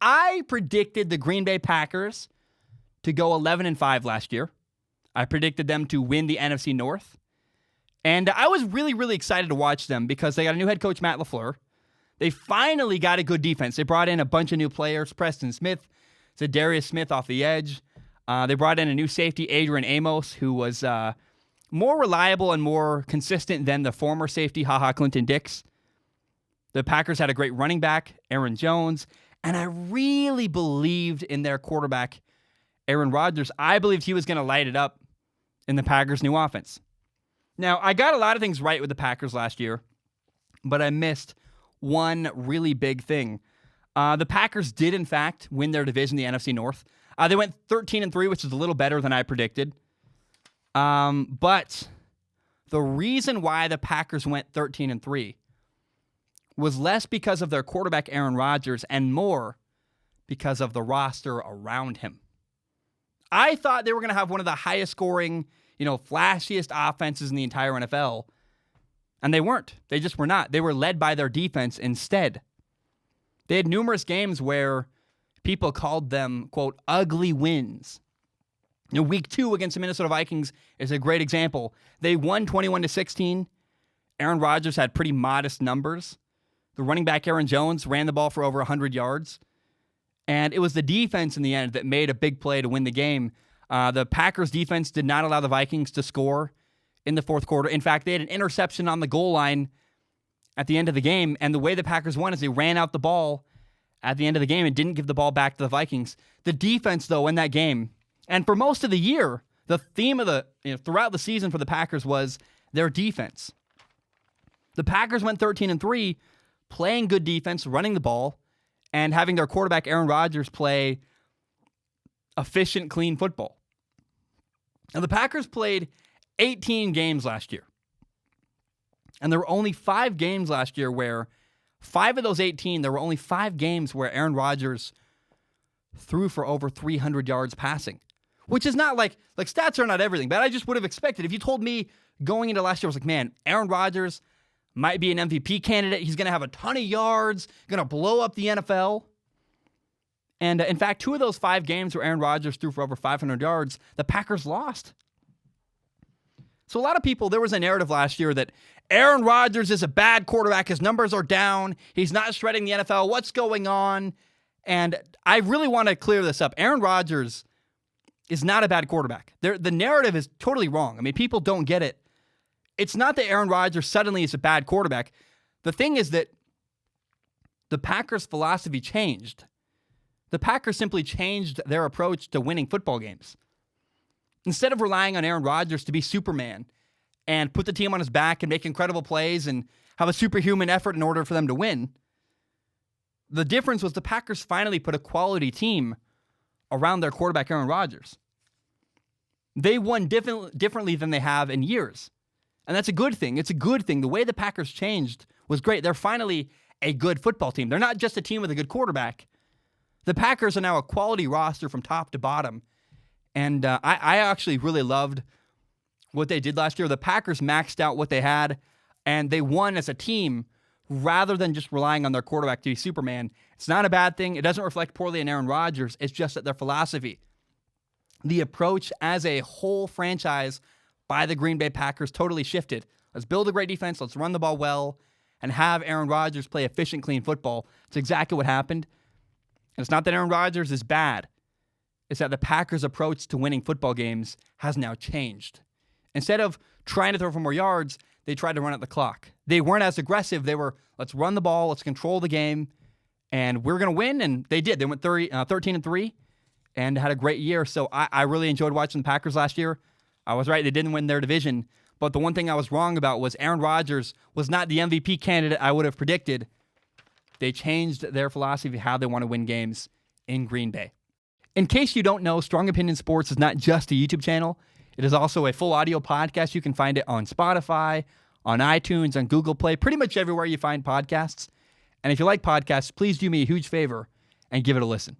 I predicted the Green Bay Packers to go 11-5 last year. I predicted them to win the NFC North. And I was really, really excited to watch them because they got a new head coach, Matt LaFleur. They finally got a good defense. They brought in a bunch of new players, Preston Smith, Zadarius Smith off the edge. They brought in a new safety, Adrian Amos, who was more reliable and more consistent than the former safety, HaHa Clinton-Dix. The Packers had a great running back, Aaron Jones, and I really believed in their quarterback, Aaron Rodgers. I believed he was going to light it up in the Packers' new offense. Now, I got a lot of things right with the Packers last year, but I missed one really big thing. The Packers did, in fact, win their division, the NFC North. They went 13-3, which is a little better than I predicted. But the reason why the Packers went 13-3 was less because of their quarterback, Aaron Rodgers, and more because of the roster around him. I thought they were going to have one of the highest scoring, flashiest offenses in the entire NFL, and they weren't. They just were not. They were led by their defense instead. They had numerous games where people called them, quote, ugly wins. Week 2 against the Minnesota Vikings is a great example. They won 21-16. Aaron Rodgers had pretty modest numbers. The running back, Aaron Jones, ran the ball for over 100 yards. And it was the defense in the end that made a big play to win the game. The Packers defense did not allow the Vikings to score in the fourth quarter. In fact, they had an interception on the goal line at the end of the game. And the way the Packers won is they ran out the ball at the end of the game and didn't give the ball back to the Vikings. The defense, though, in that game, and for most of the year, the theme of throughout the season for the Packers was their defense. The Packers went 13-3, playing good defense, running the ball, and having their quarterback, Aaron Rodgers, play efficient, clean football. Now, the Packers played 18 games last year. And there were only 5 games last year where 5 of those 18, there were only 5 games where Aaron Rodgers threw for over 300 yards passing. Which is not like stats are not everything, but I just would have expected. If you told me going into last year, I was like, man, Aaron Rodgers might be an MVP candidate. He's going to have a ton of yards, going to blow up the NFL. And in fact, 2 of those 5 games where Aaron Rodgers threw for over 500 yards, the Packers lost. So a lot of people, there was a narrative last year that Aaron Rodgers is a bad quarterback. His numbers are down. He's not shredding the NFL. What's going on? And I really want to clear this up. Aaron Rodgers is not a bad quarterback. The narrative is totally wrong. I mean, people don't get it. It's not that Aaron Rodgers suddenly is a bad quarterback. The thing is that the Packers' philosophy changed. The Packers simply changed their approach to winning football games. Instead of relying on Aaron Rodgers to be Superman and put the team on his back and make incredible plays and have a superhuman effort in order for them to win, the difference was the Packers finally put a quality team around their quarterback, Aaron Rodgers. They won differently than they have in years. And that's a good thing. It's a good thing. The way the Packers changed was great. They're finally a good football team. They're not just a team with a good quarterback. The Packers are now a quality roster from top to bottom. And I actually really loved what they did last year. The Packers maxed out what they had, and they won as a team rather than just relying on their quarterback to be Superman. It's not a bad thing. It doesn't reflect poorly on Aaron Rodgers. It's just that their philosophy, the approach as a whole franchise by the Green Bay Packers totally shifted. Let's build a great defense. Let's run the ball well and have Aaron Rodgers play efficient, clean football. It's exactly what happened. And it's not that Aaron Rodgers is bad. It's that the Packers' approach to winning football games has now changed. Instead of trying to throw for more yards, they tried to run out the clock. They weren't as aggressive. They were, let's run the ball, let's control the game, and we're going to win. And they did. They went 13-3 and had a great year. So I really enjoyed watching the Packers last year. I was right. They didn't win their division. But the one thing I was wrong about was Aaron Rodgers was not the MVP candidate I would have predicted. They changed their philosophy of how they want to win games in Green Bay. In case you don't know, Strong Opinion Sports is not just a YouTube channel. It is also a full audio podcast. You can find it on Spotify, on iTunes, on Google Play, pretty much everywhere you find podcasts. And if you like podcasts, please do me a huge favor and give it a listen.